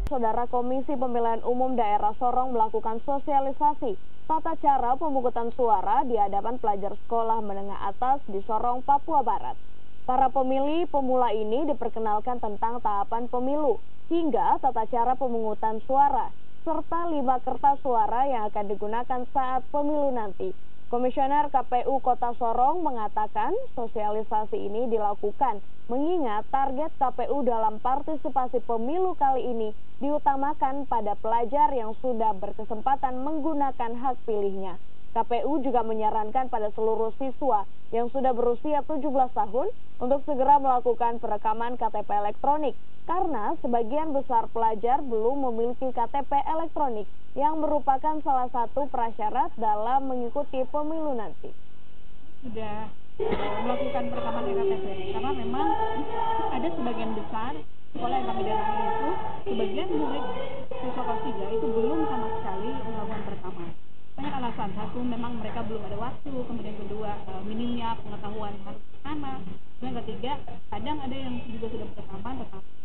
Saudara Komisi Pemilihan Umum Daerah Sorong melakukan sosialisasi tata cara pemungutan suara di hadapan pelajar sekolah menengah atas di Sorong, Papua Barat. Para pemilih pemula ini diperkenalkan tentang tahapan pemilu hingga tata cara pemungutan suara, serta 5 kertas suara yang akan digunakan saat pemilu nanti. Komisioner KPU Kota Sorong mengatakan sosialisasi ini dilakukan mengingat target KPU dalam partisipasi pemilu kali ini diutamakan pada pelajar yang sudah berkesempatan menggunakan hak pilihnya. KPU juga menyarankan pada seluruh siswa yang sudah berusia 17 tahun untuk segera melakukan perekaman KTP elektronik karena sebagian besar pelajar belum memiliki KTP elektronik yang merupakan salah satu prasyarat dalam mengikuti pemilu nanti. Sudah melakukan perekaman KTP karena memang ada sebagian besar sekolah yang kami datangi itu sebagian murid siswa kelas 3 itu belum sama sekali melakukan perekaman. Banyak alasan, satu memang mereka belum ada waktu, kemudian kedua minimnya pengetahuan harus ke sana, dan ketiga kadang ada yang juga sudah perekaman tetapi